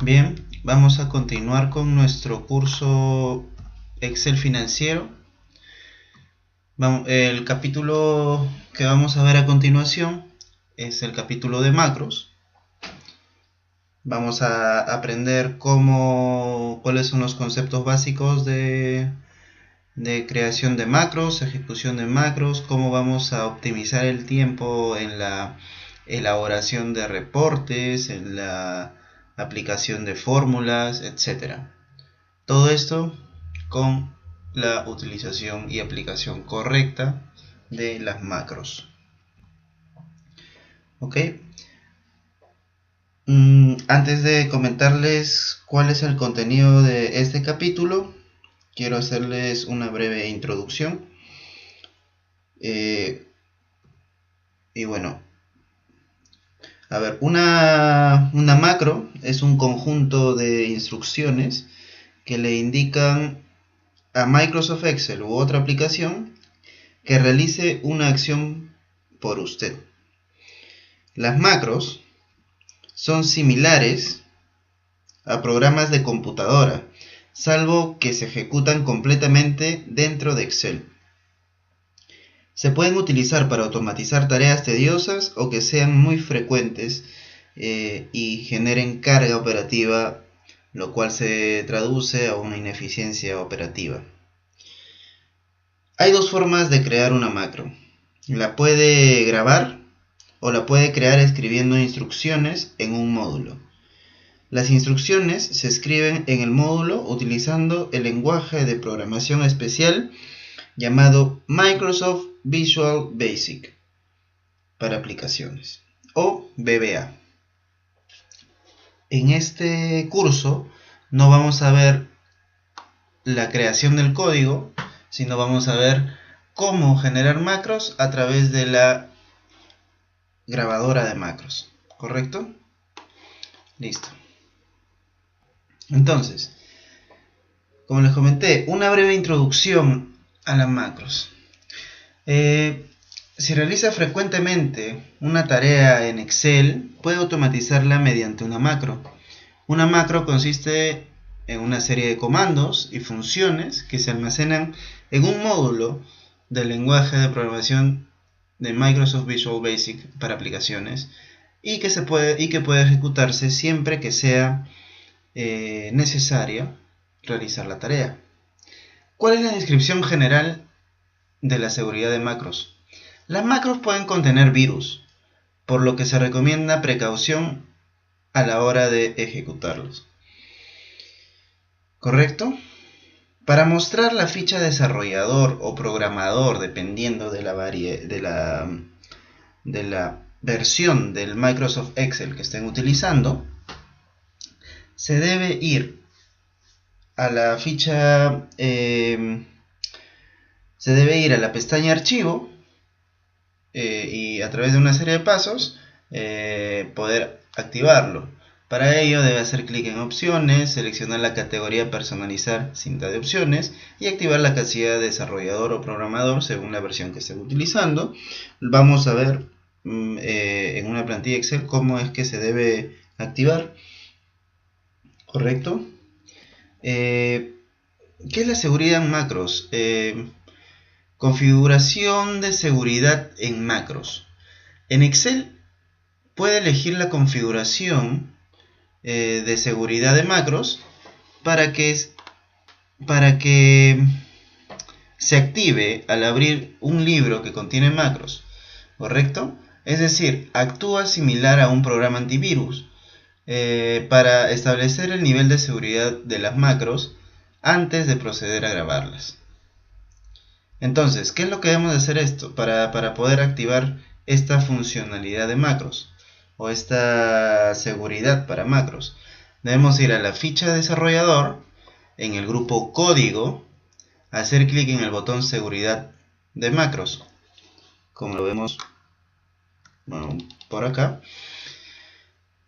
Bien, vamos a continuar con nuestro curso Excel financiero. El capítulo que vamos a ver a continuación es el capítulo de macros. Vamos a aprender cuáles son los conceptos básicos de creación de macros, ejecución de macros, cómo vamos a optimizar el tiempo en la elaboración de reportes, en la aplicación de fórmulas, etcétera. Todo esto con la utilización y aplicación correcta de las macros. ¿Ok? Antes de comentarles cuál es el contenido de este capítulo, quiero hacerles una breve introducción. Y bueno, a ver, una macro es un conjunto de instrucciones que le indican a Microsoft Excel u otra aplicación que realice una acción por usted. Las macros son similares a programas de computadora, salvo que se ejecutan completamente dentro de Excel. Se pueden utilizar para automatizar tareas tediosas o que sean muy frecuentes y generen carga operativa, lo cual se traduce a una ineficiencia operativa. Hay dos formas de crear una macro. La puede grabar o la puede crear escribiendo instrucciones en un módulo. Las instrucciones se escriben en el módulo utilizando el lenguaje de programación especial llamado Microsoft Visual Basic para aplicaciones o VBA. En este curso no vamos a ver la creación del código, sino vamos a ver cómo generar macros a través de la grabadora de macros, ¿correcto? Listo. Entonces, como les comenté, una breve introducción a las macros. Si realiza frecuentemente una tarea en Excel, puede automatizarla mediante una macro. Una macro consiste en una serie de comandos y funciones que se almacenan en un módulo del lenguaje de programación de Microsoft Visual Basic para aplicaciones y que puede ejecutarse siempre que sea necesario realizar la tarea. ¿Cuál es la descripción general de la seguridad de macros? Las macros pueden contener virus, por lo que se recomienda precaución a la hora de ejecutarlos. ¿Correcto? Para mostrar la ficha desarrollador o programador, dependiendo de la versión del Microsoft Excel que estén utilizando, se debe ir a la ficha, se debe ir a la pestaña archivo y a través de una serie de pasos poder activarlo. Para ello debe hacer clic en opciones, seleccionar la categoría personalizar cinta de opciones y activar la casilla de desarrollador o programador según la versión que estén utilizando. Vamos a ver en una plantilla Excel cómo es que se debe activar. ¿Correcto? ¿Qué es la seguridad en macros? Configuración de seguridad en macros. En Excel puede elegir la configuración de seguridad de macros para que se active al abrir un libro que contiene macros, ¿correcto? Es decir, actúa similar a un programa antivirus para establecer el nivel de seguridad de las macros antes de proceder a grabarlas. Entonces, ¿qué es lo que debemos de hacer esto para poder activar esta funcionalidad de macros o esta seguridad para macros? Debemos ir a la ficha desarrollador, en el grupo código, hacer clic en el botón seguridad de macros, como lo vemos por acá.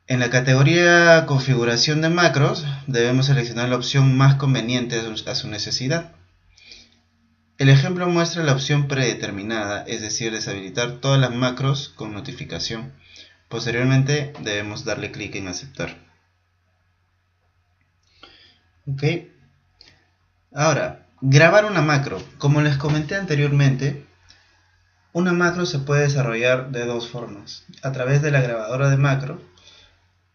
En la categoría configuración de macros debemos seleccionar la opción más conveniente a su necesidad. El ejemplo muestra la opción predeterminada, es decir, deshabilitar todas las macros con notificación. Posteriormente debemos darle clic en aceptar. ¿Ok? Ahora, grabar una macro. Como les comenté anteriormente, una macro se puede desarrollar de dos formas. A través de la grabadora de macro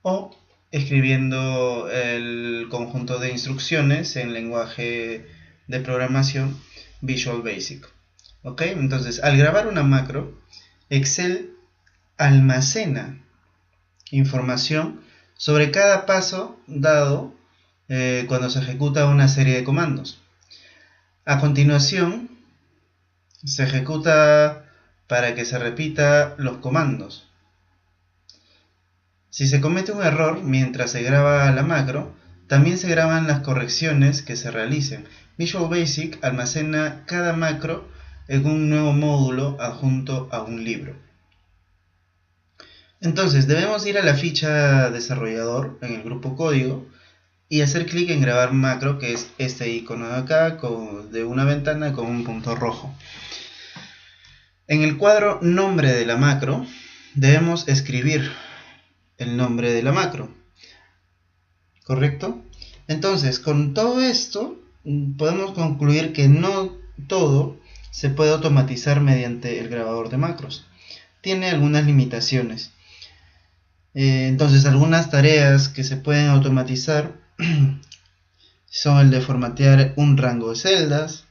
o escribiendo el conjunto de instrucciones en lenguaje de programación Visual Basic. ¿Ok? Entonces, al grabar una macro, Excel almacena información sobre cada paso dado cuando se ejecuta una serie de comandos. A continuación, se ejecuta para que se repita los comandos. Si se comete un error mientras se graba la macro, también se graban las correcciones que se realicen. Visual Basic almacena cada macro en un nuevo módulo adjunto a un libro. Entonces debemos ir a la ficha desarrollador en el grupo código y hacer clic en grabar macro, que es este icono de acá de una ventana con un punto rojo. En el cuadro nombre de la macro debemos escribir el nombre de la macro, ¿correcto? Entonces, con todo esto podemos concluir que no todo se puede automatizar mediante el grabador de macros. Tiene algunas limitaciones. Entonces, algunas tareas que se pueden automatizar son el de formatear un rango de celdas,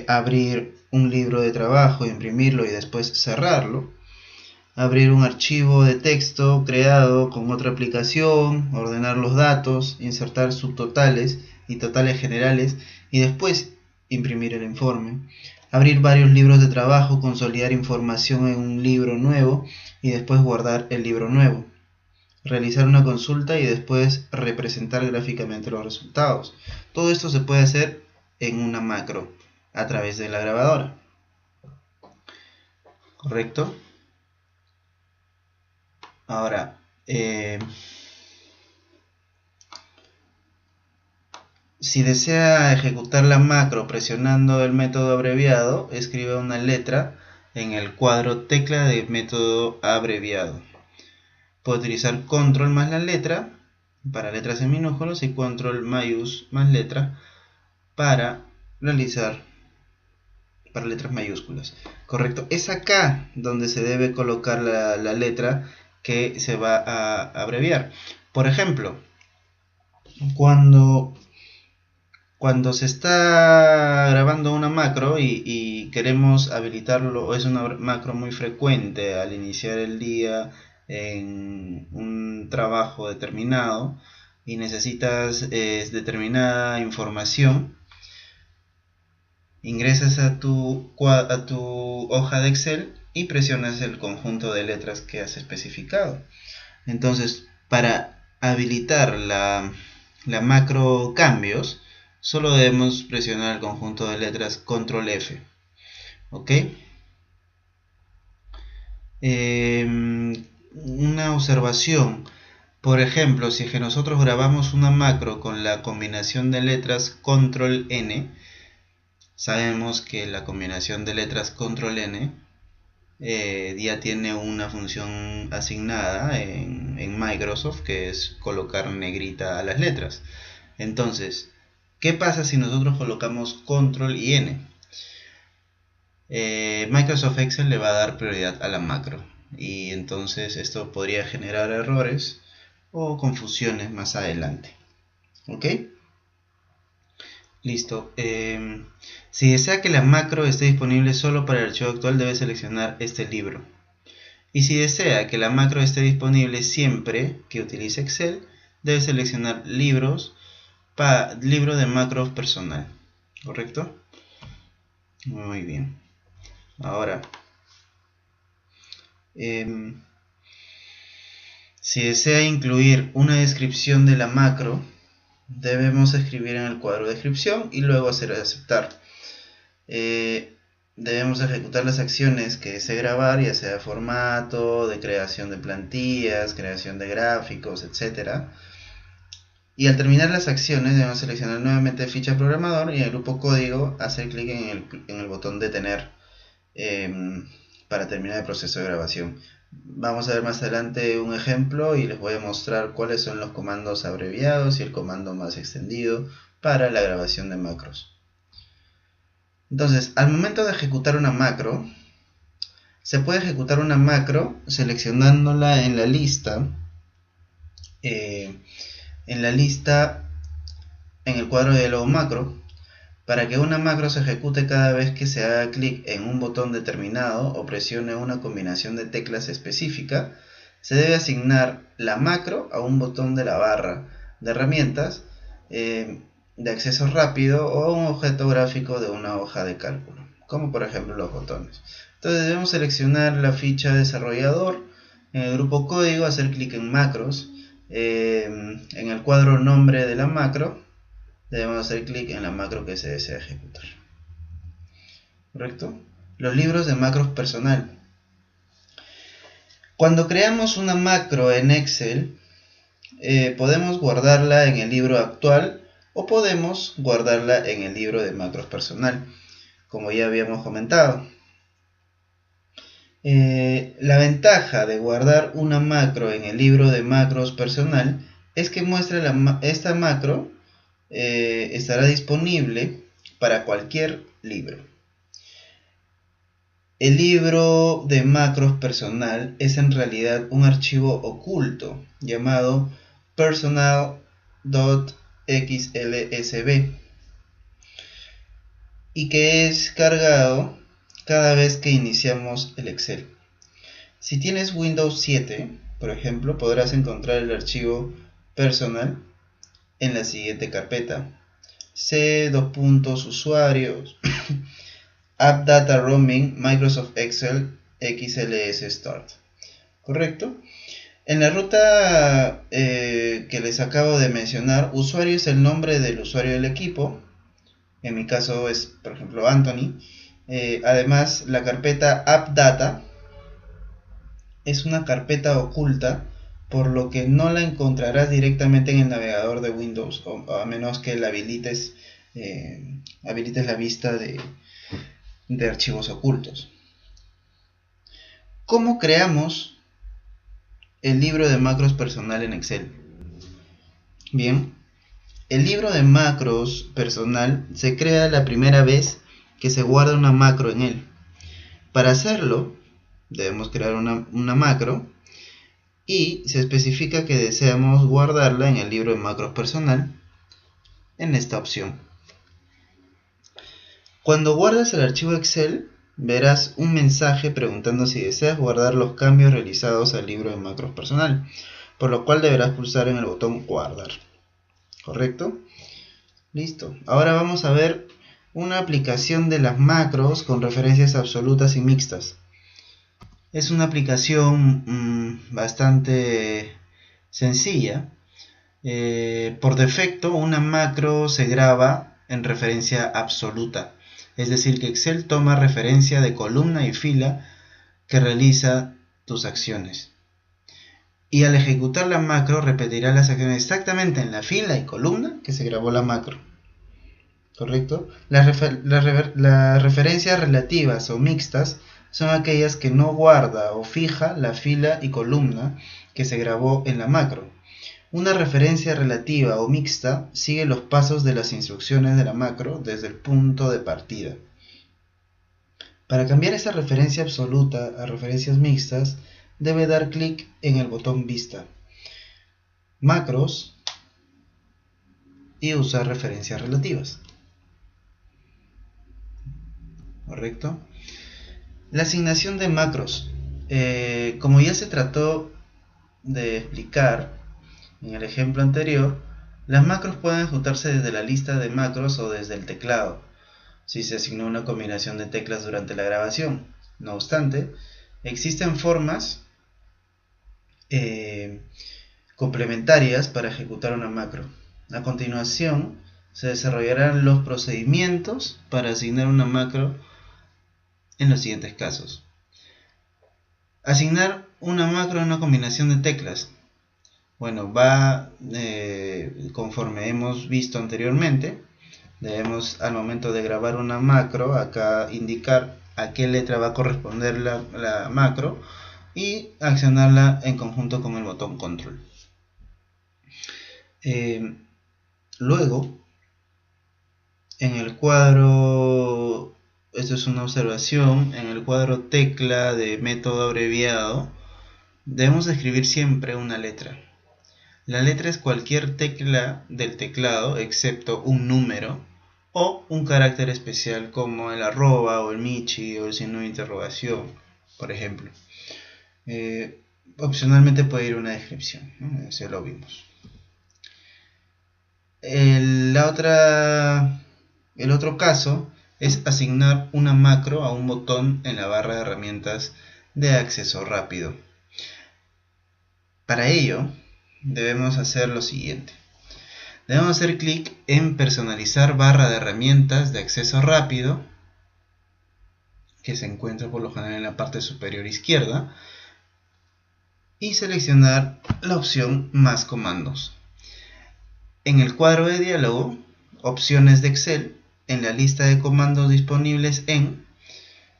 abrir un libro de trabajo, imprimirlo y después cerrarlo, abrir un archivo de texto creado con otra aplicación, ordenar los datos, insertar subtotales y totales generales y después imprimir el informe, abrir varios libros de trabajo, consolidar información en un libro nuevo y después guardar el libro nuevo, realizar una consulta y después representar gráficamente los resultados. Todo esto se puede hacer en una macro a través de la grabadora, ¿correcto? Ahora, si desea ejecutar la macro presionando el método abreviado, escribe una letra en el cuadro tecla de método abreviado. Puede utilizar control más la letra para letras en minúsculos y control mayús más letra para realizar para letras mayúsculas. Correcto, es acá donde se debe colocar la letra que se va a abreviar. Por ejemplo, cuando se está grabando una macro y queremos habilitarlo, o es una macro muy frecuente al iniciar el día en un trabajo determinado y necesitas determinada información, ingresas a tu hoja de Excel y presionas el conjunto de letras que has especificado. Entonces, para habilitar la macro cambios, solo debemos presionar el conjunto de letras control F. ¿Ok? Una observación. Por ejemplo, si es que nosotros grabamos una macro con la combinación de letras control N, sabemos que la combinación de letras control N ya tiene una función asignada en Microsoft, que es colocar negrita a las letras. Entonces, ¿qué pasa si nosotros colocamos control y N? Microsoft Excel le va a dar prioridad a la macro y entonces esto podría generar errores o confusiones más adelante. ¿Ok? Listo. Si desea que la macro esté disponible solo para el archivo actual, debe seleccionar este libro. Y si desea que la macro esté disponible siempre que utilice Excel, debe seleccionar libro de macros personal. ¿Correcto? Muy bien. Ahora, si desea incluir una descripción de la macro, debemos escribir en el cuadro de descripción y luego hacer aceptar. Debemos ejecutar las acciones que desee grabar, ya sea formato, de creación de plantillas, creación de gráficos, etc. Y al terminar las acciones debemos seleccionar nuevamente ficha programador y en el grupo código hacer clic en el botón detener para terminar el proceso de grabación. Vamos a ver más adelante un ejemplo y les voy a mostrar cuáles son los comandos abreviados y el comando más extendido para la grabación de macros. Entonces, al momento de ejecutar una macro, se puede ejecutar una macro seleccionándola en la lista, en el cuadro de diálogo macro. Para que una macro se ejecute cada vez que se haga clic en un botón determinado o presione una combinación de teclas específica, se debe asignar la macro a un botón de la barra de herramientas de acceso rápido o a un objeto gráfico de una hoja de cálculo, como por ejemplo los botones. Entonces debemos seleccionar la ficha desarrollador, en el grupo código, hacer clic en macros, en el cuadro nombre de la macro, debemos hacer clic en la macro que se desea ejecutar. ¿Correcto? Los libros de macros personal. Cuando creamos una macro en Excel, podemos guardarla en el libro actual o podemos guardarla en el libro de macros personal, como ya habíamos comentado. La ventaja de guardar una macro en el libro de macros personal es que muestra esta macro estará disponible para cualquier libro. El libro de macros personal es en realidad un archivo oculto llamado personal.xlsb y que es cargado cada vez que iniciamos el Excel. Si tienes Windows 7, por ejemplo, podrás encontrar el archivo personal en la siguiente carpeta: c:2usuarios app data roaming Microsoft Excel XLS start. ¿Correcto? En la ruta que les acabo de mencionar, usuario es el nombre del usuario del equipo. En mi caso es, por ejemplo, Anthony. Además, la carpeta app data es una carpeta oculta, por lo que no la encontrarás directamente en el navegador de Windows, a menos que la habilites la vista de archivos ocultos. ¿Cómo creamos el libro de macros personal en Excel? Bien, el libro de macros personal se crea la primera vez que se guarda una macro en él. Para hacerlo, debemos crear una macro y se especifica que deseamos guardarla en el libro de macros personal en esta opción. Cuando guardes el archivo Excel, verás un mensaje preguntando si deseas guardar los cambios realizados al libro de macros personal, por lo cual deberás pulsar en el botón guardar. ¿Correcto? Listo. Ahora vamos a ver una aplicación de las macros con referencias absolutas y mixtas. Es una aplicación bastante sencilla. Por defecto, una macro se graba en referencia absoluta. Es decir, que Excel toma referencia de columna y fila que realiza tus acciones. Y al ejecutar la macro repetirá las acciones exactamente en la fila y columna que se grabó la macro. ¿Correcto? Las referencias relativas o mixtas son aquellas que no guarda o fija la fila y columna que se grabó en la macro. Una referencia relativa o mixta sigue los pasos de las instrucciones de la macro desde el punto de partida. Para cambiar esa referencia absoluta a referencias mixtas, debe dar clic en el botón Vista, Macros y usar referencias relativas. ¿Correcto? La asignación de macros. Como ya se trató de explicar en el ejemplo anterior, las macros pueden ejecutarse desde la lista de macros o desde el teclado, si se asignó una combinación de teclas durante la grabación. No obstante, existen formas complementarias para ejecutar una macro. A continuación, se desarrollarán los procedimientos para asignar una macro en los siguientes casos. Asignar una macro a una combinación de teclas. Bueno, conforme hemos visto anteriormente, debemos al momento de grabar una macro acá indicar a qué letra va a corresponder la macro y accionarla en conjunto con el botón control. Luego, en el cuadro, esto es una observación, en el cuadro tecla de método abreviado, debemos escribir siempre una letra. La letra es cualquier tecla del teclado excepto un número o un carácter especial como el arroba o el michi o el signo de interrogación, por ejemplo. Opcionalmente puede ir una descripción, ¿no? Eso lo vimos. El otro caso es asignar una macro a un botón en la barra de herramientas de acceso rápido. Para ello, debemos hacer lo siguiente. Debemos hacer clic en personalizar barra de herramientas de acceso rápido, que se encuentra por lo general en la parte superior izquierda, y seleccionar la opción más comandos. En el cuadro de diálogo, opciones de Excel, en la lista de comandos disponibles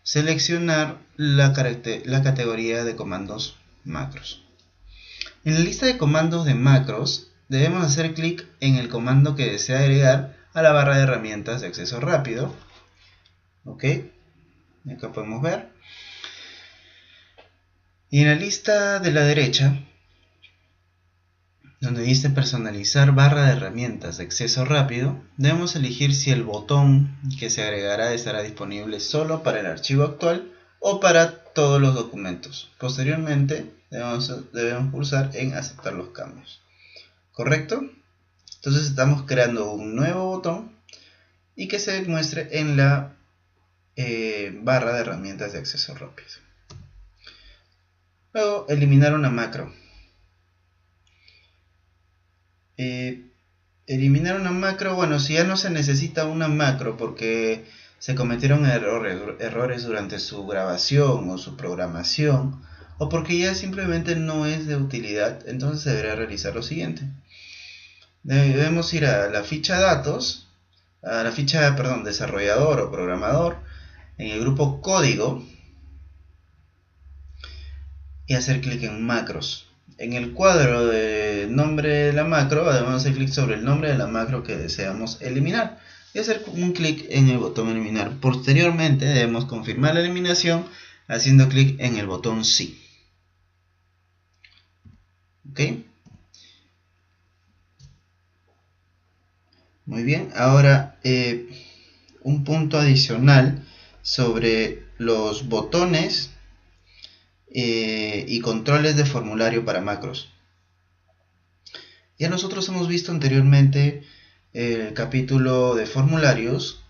seleccionar la categoría de comandos macros. En la lista de comandos de macros, debemos hacer clic en el comando que desea agregar a la barra de herramientas de acceso rápido. Ok, acá podemos ver. Y en la lista de la derecha, donde dice personalizar barra de herramientas de acceso rápido, debemos elegir si el botón que se agregará estará disponible solo para el archivo actual o para todos los documentos. Posteriormente debemos pulsar en aceptar los cambios. ¿Correcto? Entonces estamos creando un nuevo botón y que se muestre en la barra de herramientas de acceso rápido. Luego, eliminar una macro. Eliminar una macro, bueno, si ya no se necesita una macro porque se cometieron errores durante su grabación o su programación, o porque ya simplemente no es de utilidad, entonces se deberá realizar lo siguiente. Debemos ir a la ficha datos, a la ficha, desarrollador o programador, en el grupo código, y hacer clic en macros. En el cuadro de nombre de la macro, debemos hacer clic sobre el nombre de la macro que deseamos eliminar y hacer un clic en el botón eliminar. Posteriormente debemos confirmar la eliminación haciendo clic en el botón sí. ¿Ok? Muy bien, ahora un punto adicional sobre los botones y controles de formulario para macros. Ya nosotros hemos visto anteriormente el capítulo de formularios,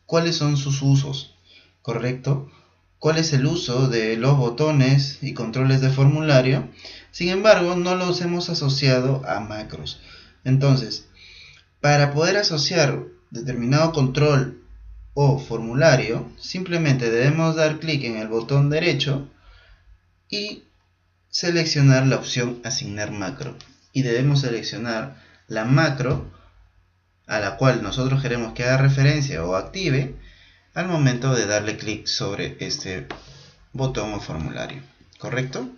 cuáles son sus usos, ¿correcto? ¿Cuál es el uso de los botones y controles de formulario? Sin embargo, no los hemos asociado a macros. Entonces, para poder asociar determinado control o formulario, simplemente debemos dar clic en el botón derecho y seleccionar la opción asignar macro, y debemos seleccionar la macro a la cual nosotros queremos que haga referencia o active al momento de darle clic sobre este botón o formulario. ¿Correcto?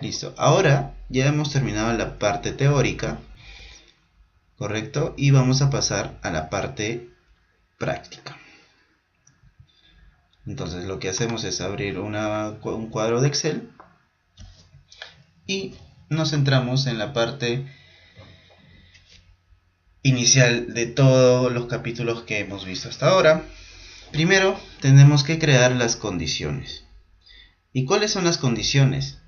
Listo. Ahora ya hemos terminado la parte teórica, ¿correcto? Y vamos a pasar a la parte práctica. Entonces lo que hacemos es abrir un cuadro de Excel y nos centramos en la parte inicial de todos los capítulos que hemos visto hasta ahora. Primero tenemos que crear las condiciones. ¿Y cuáles son las condiciones?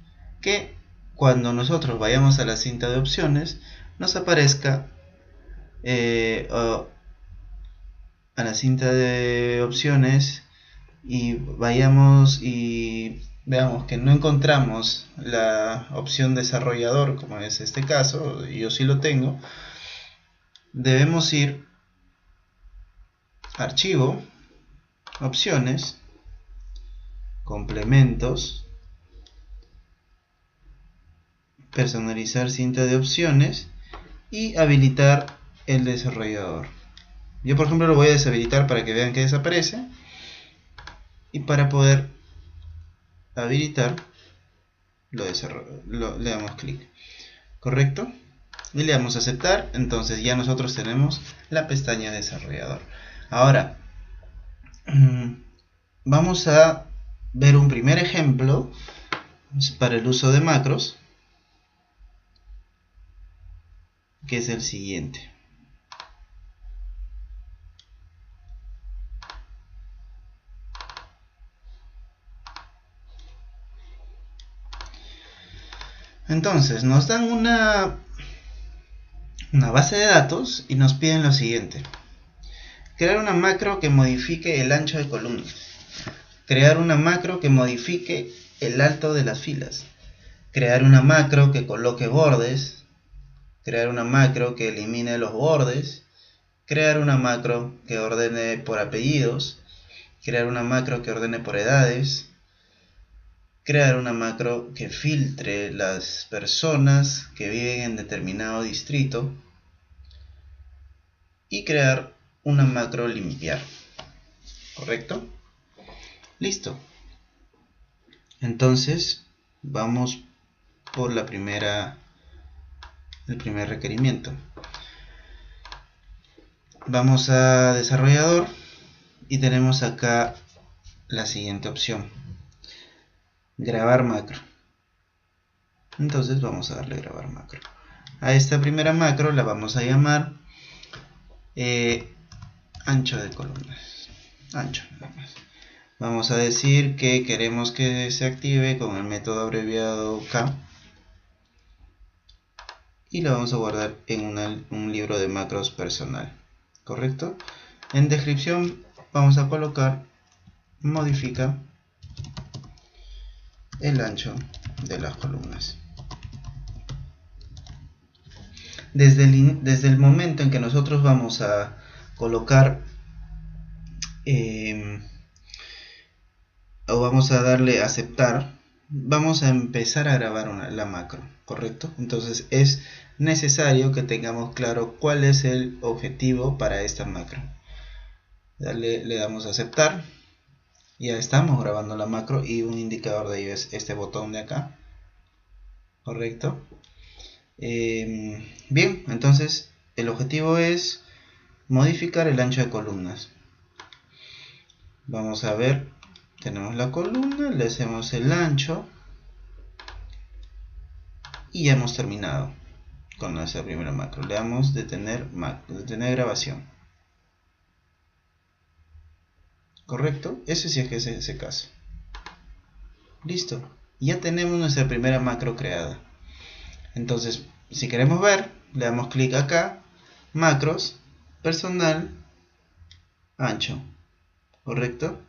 Que cuando nosotros vayamos a la cinta de opciones nos aparezca a la cinta de opciones y vayamos y veamos que no encontramos la opción desarrollador, como es este caso, yo sí lo tengo. Debemos ir a archivo, opciones, complementos, personalizar cinta de opciones y habilitar el desarrollador. Yo por ejemplo lo voy a deshabilitar para que vean que desaparece, y para poder habilitar le damos clic, correcto, y le damos a aceptar. Entonces ya nosotros tenemos la pestaña desarrollador. Ahora vamos a ver un primer ejemplo para el uso de macros, que es el siguiente. Entonces nos dan una base de datos y nos piden lo siguiente: crear una macro que modifique el ancho de columnas, crear una macro que modifique el alto de las filas, crear una macro que coloque bordes, crear una macro que elimine los bordes, crear una macro que ordene por apellidos, crear una macro que ordene por edades, crear una macro que filtre las personas que viven en determinado distrito, y crear una macro limpiar. ¿Correcto? Listo. Entonces vamos por el primer requerimiento. Vamos a desarrollador y tenemos acá la siguiente opción: grabar macro. Entonces vamos a darle grabar macro. A esta primera macro la vamos a llamar ancho de columnas. Ancho nada más. Vamos a decir que queremos que se active con el método abreviado K, y lo vamos a guardar en un libro de macros personal. ¿Correcto? En descripción vamos a colocar modifica el ancho de las columnas. Desde el momento en que nosotros vamos a colocar o vamos a darle a aceptar, vamos a empezar a grabar la macro, ¿correcto? Entonces es necesario que tengamos claro cuál es el objetivo para esta macro. Le damos a aceptar. Ya estamos grabando la macro y un indicador de ello es este botón de acá, ¿correcto? Bien, entonces el objetivo es modificar el ancho de columnas. Vamos a ver, tenemos la columna, le hacemos el ancho y ya hemos terminado con nuestra primera macro. Le damos detener grabación. ¿Correcto? Ese sí es que es ese caso. Listo. Ya tenemos nuestra primera macro creada. Entonces, si queremos ver, le damos clic acá, macros, personal, ancho. ¿Correcto?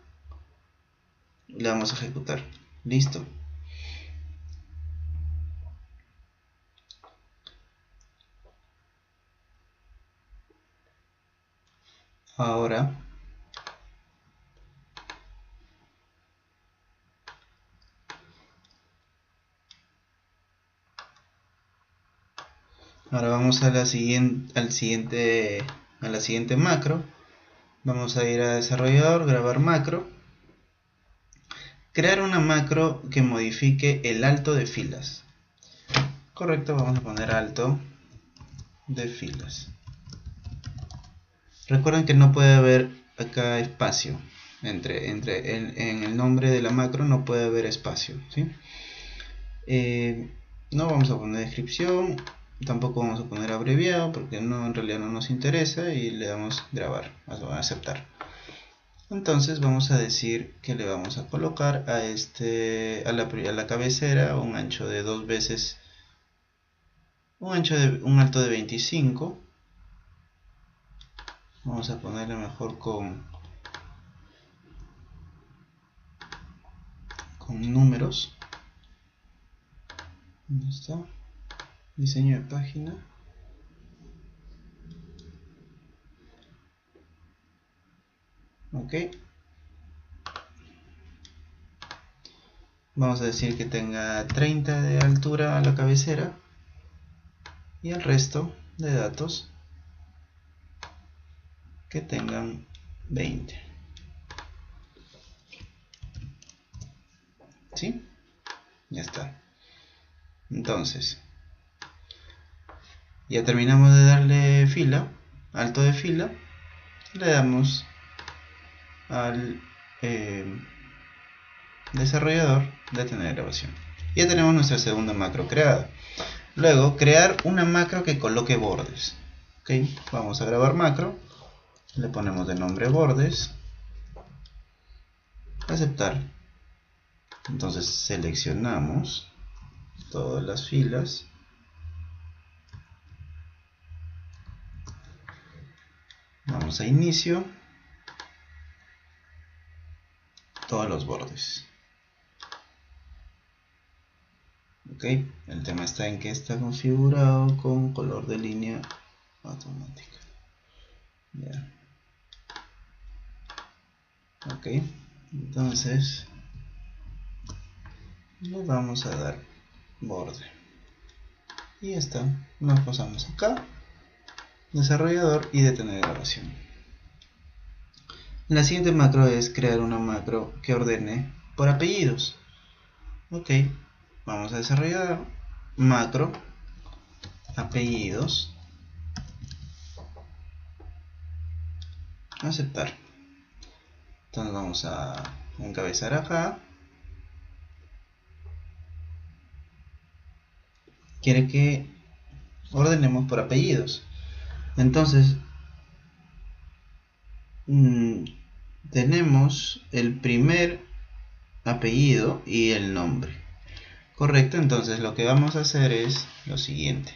Le vamos a ejecutar. Listo. Ahora vamos a la siguiente macro. Vamos a ir a desarrollador, grabar macro, crear una macro que modifique el alto de filas. Correcto, vamos a poner alto de filas. Recuerden que no puede haber acá espacio en el nombre de la macro, no puede haber espacio, ¿sí? No vamos a poner descripción, tampoco vamos a poner abreviado porque en realidad no nos interesa, y le damos grabar, a aceptar. Entonces vamos a decir que le vamos a colocar a la cabecera un ancho de 2 veces, un alto de 25. Vamos a ponerle mejor con números. ¿Dónde está? Diseño de página. Ok. Vamos a decir que tenga 30 de altura a la cabecera y el resto de datos que tengan 20. ¿Sí? Ya está. Entonces, ya terminamos de darle fila, alto de fila, le damos al desarrollador detener grabación. Ya tenemos nuestra segunda macro creada. Luego, crear una macro que coloque bordes. ¿Ok? Vamos a grabar macro, le ponemos de nombre bordes, aceptar. Entonces seleccionamos todas las filas, vamos a inicio, todos los bordes. Ok, el tema está en que está configurado con color de línea automática. Ya. Ok, entonces le vamos a dar borde y ya está. Nos pasamos acá, desarrollador y detener grabación. La siguiente macro es crear una macro que ordene por apellidos. Ok, vamos a desarrollar macro apellidos, aceptar. Entonces vamos a encabezar acá. Quiere que ordenemos por apellidos. Entonces tenemos el primer apellido y el nombre. Correcto, entonces lo que vamos a hacer es lo siguiente.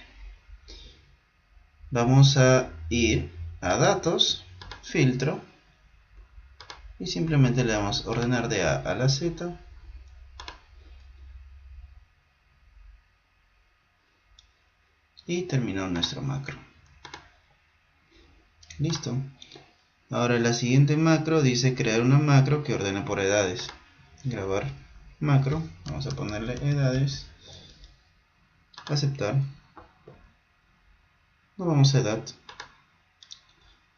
Vamos a ir a datos, filtro, y simplemente le damos ordenar de A a la Z. Y terminó nuestro macro. Listo. Ahora la siguiente macro dice crear una macro que ordene por edades. Grabar macro, vamos a ponerle edades, aceptar, nos vamos a edad,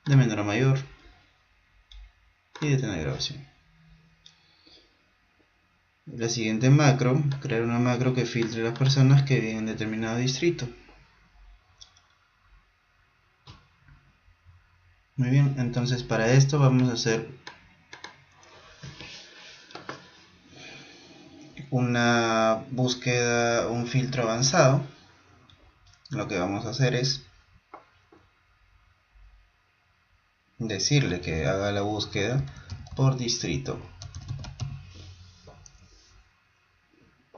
de menor a mayor y detener grabación. La siguiente macro, crear una macro que filtre las personas que viven en determinado distrito. Muy bien, entonces para esto vamos a hacer una búsqueda, un filtro avanzado. Lo que vamos a hacer es decirle que haga la búsqueda por distrito.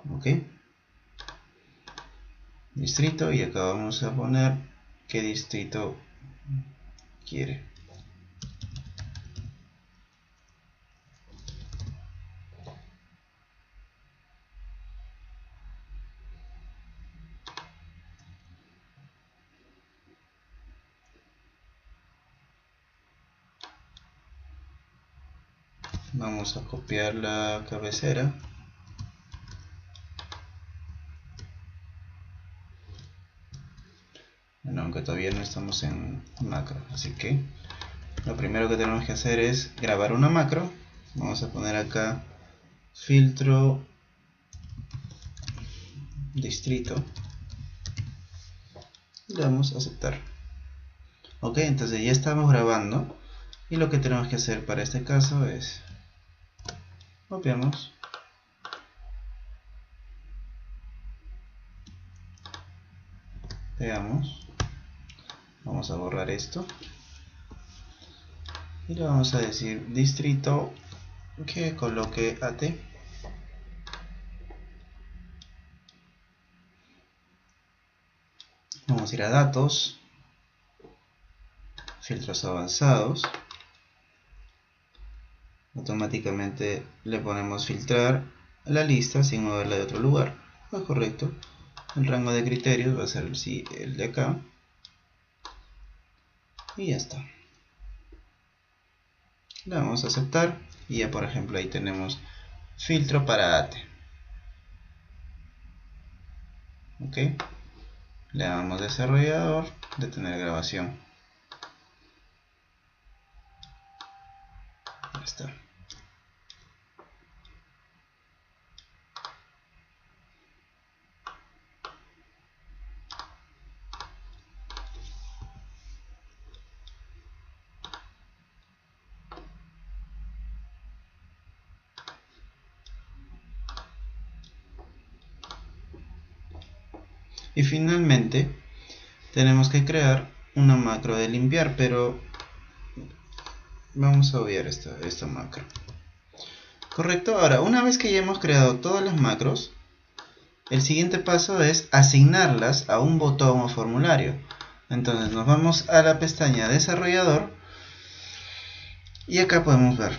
Ok, distrito, y acá vamos a poner qué distrito quiere. Vamos a copiar la cabecera. Bueno, aunque todavía no estamos en macro, así que lo primero que tenemos que hacer es grabar una macro. Vamos a poner acá filtro distrito y le damos a aceptar. Ok, entonces ya estamos grabando y lo que tenemos que hacer para este caso es copiamos, pegamos, vamos a borrar esto y le vamos a decir distrito que coloque AT. Vamos a ir a datos, filtros avanzados, automáticamente le ponemos filtrar la lista sin moverla de otro lugar. Es correcto. El rango de criterios va a ser el de acá y ya está. Le vamos a aceptar y ya, por ejemplo, ahí tenemos filtro para AT. Ok, le damos desarrollador, detener grabación. Ya está. Y finalmente tenemos que crear una macro de limpiar, pero vamos a obviar esta macro. Correcto. Ahora, una vez que ya hemos creado todas las macros, el siguiente paso es asignarlas a un botón o formulario. Entonces nos vamos a la pestaña desarrollador y acá podemos ver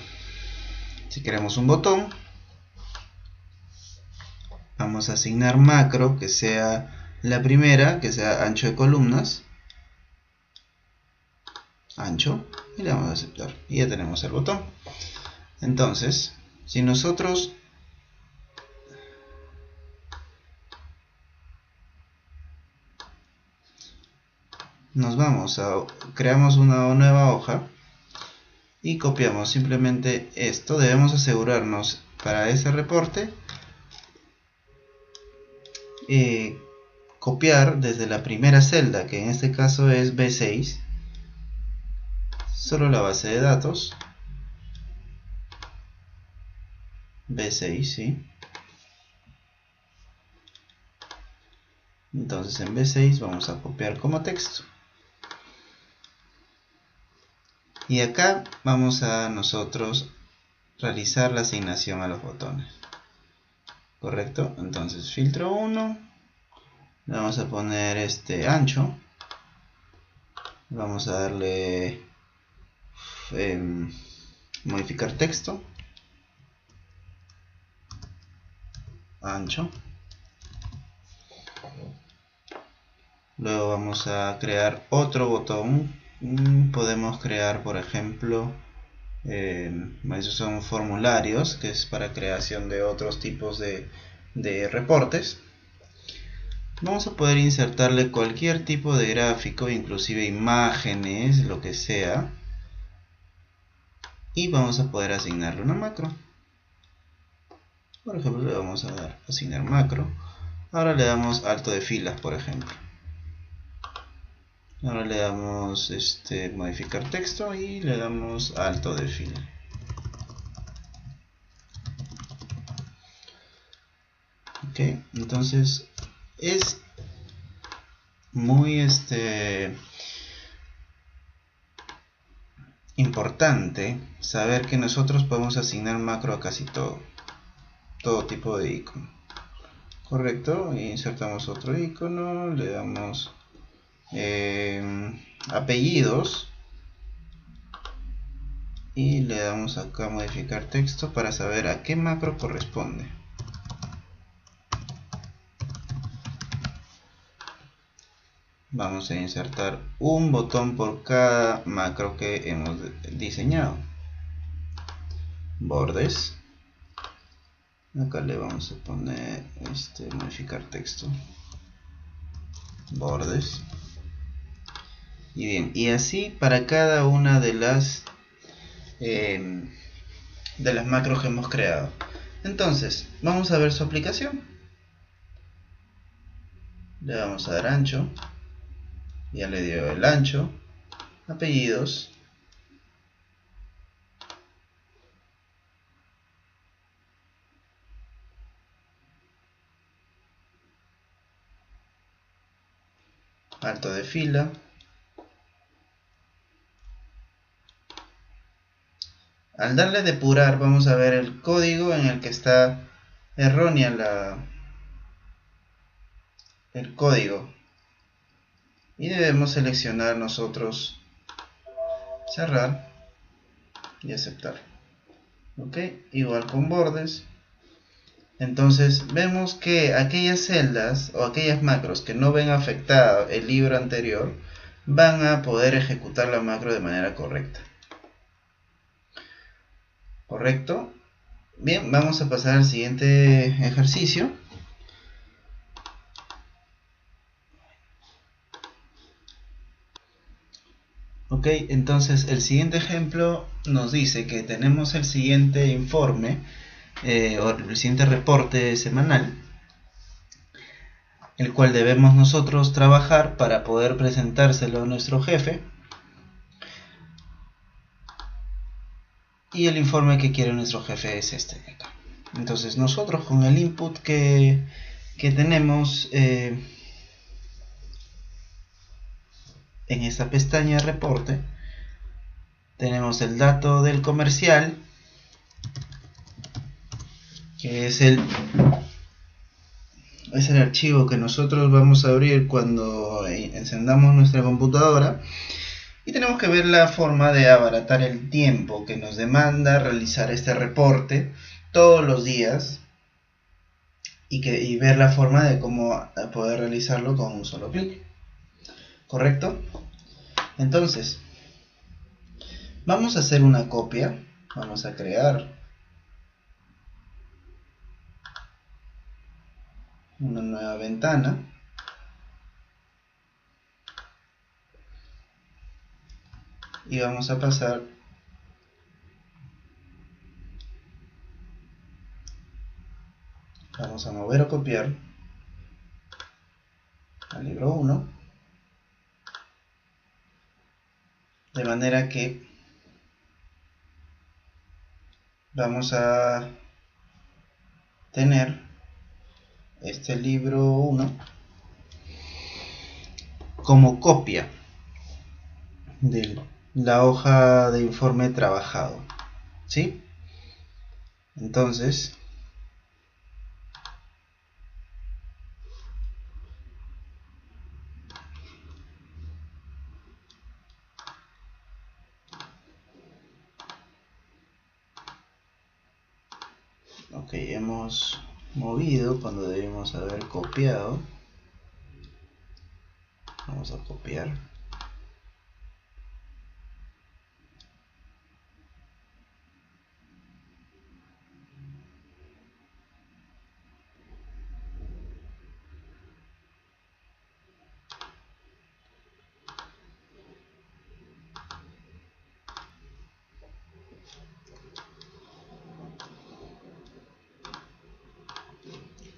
si queremos un botón. Vamos a asignar macro que sea la primera, que sea ancho de columnas, ancho, y le vamos a aceptar y ya tenemos el botón. Entonces, si nosotros nos vamos a creamos una nueva hoja y copiamos simplemente esto, debemos asegurarnos para ese reporte copiar desde la primera celda, que en este caso es B6, solo la base de datos B6, ¿sí? Entonces en B6 vamos a copiar como texto. Y acá vamos a nosotros realizar la asignación a los botones. ¿Correcto? Entonces filtro 1. Le vamos a poner este ancho. Vamos a darle modificar texto. Ancho. Luego vamos a crear otro botón. Podemos crear, por ejemplo, esos son formularios, que es para creación de otros tipos de reportes. Vamos a poder insertarle cualquier tipo de gráfico, inclusive imágenes, lo que sea. Y vamos a poder asignarle una macro. Por ejemplo, le vamos a dar asignar macro. Ahora le damos alto de filas, por ejemplo. Ahora le damos modificar texto y le damos alto de fila. Ok, entonces es muy importante saber que nosotros podemos asignar macro a casi todo tipo de icono. Correcto, insertamos otro icono, le damos apellidos y le damos acá modificar texto para saber a qué macro corresponde. Vamos a insertar un botón por cada macro que hemos diseñado. Bordes. Acá le vamos a poner modificar texto. Bordes. Y bien, y así para cada una de las macros que hemos creado. Entonces, vamos a ver su aplicación. Le vamos a dar ancho. Ya le dio el ancho. Apellidos. Alto de fila. Al darle depurar vamos a ver el código en el que está errónea el código. Y debemos seleccionar nosotros cerrar y aceptar. Ok, igual con bordes. Entonces vemos que aquellas celdas o aquellas macros que no ven afectado el libro anterior van a poder ejecutar la macro de manera correcta. ¿Correcto? Bien, vamos a pasar al siguiente ejercicio. Ok, entonces el siguiente ejemplo nos dice que tenemos el siguiente informe o el siguiente reporte semanal, el cual debemos nosotros trabajar para poder presentárselo a nuestro jefe. Y el informe que quiere nuestro jefe es este de acá. Entonces nosotros con el input que tenemos en esta pestaña reporte tenemos el dato del comercial, que es el archivo que nosotros vamos a abrir cuando encendamos nuestra computadora, y tenemos que ver la forma de abaratar el tiempo que nos demanda realizar este reporte todos los días, y ver la forma de cómo poder realizarlo con un solo clic. ¿Correcto? Entonces, vamos a hacer una copia. Vamos a crear una nueva ventana. Y vamos a pasar vamos a mover o copiar al libro 1, de manera que vamos a tener este libro 1 como copia de la hoja de informe trabajado, ¿sí? Entonces, ok, hemos movido cuando debemos haber copiado. Vamos a copiar.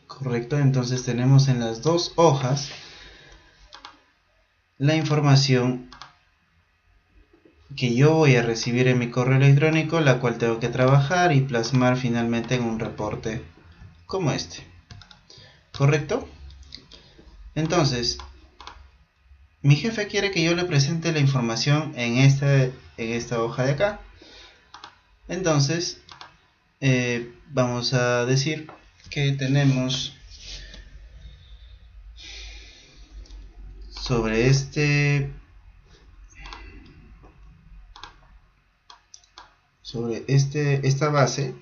Correcto, entonces tenemos en las dos hojas la información que yo voy a recibir en mi correo electrónico, la cual tengo que trabajar y plasmar finalmente en un reporte como este. ¿Correcto? Entonces, mi jefe quiere que yo le presente la información en esta hoja de acá. Entonces, vamos a decir que tenemos sobre esta base,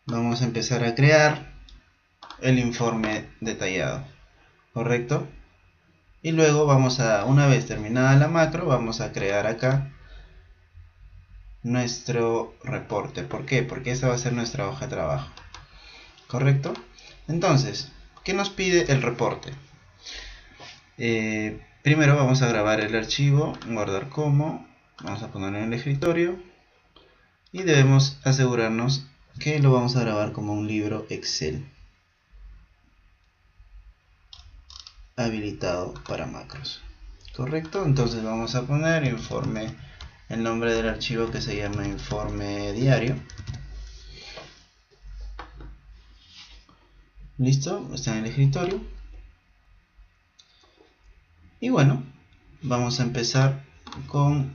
vamos a empezar a crear el informe detallado, ¿correcto? Y luego una vez terminada la macro, vamos a crear acá nuestro reporte. ¿Por qué? Porque esta va a ser nuestra hoja de trabajo, ¿correcto? Entonces, ¿qué nos pide el reporte? Primero vamos a grabar el archivo, guardar como, vamos a ponerlo en el escritorio, y debemos asegurarnos que lo vamos a grabar como un libro Excel habilitado para macros. ¿Correcto? Entonces vamos a poner informe, el nombre del archivo, que se llama informe diario. Listo, está en el escritorio. Y bueno, vamos a empezar con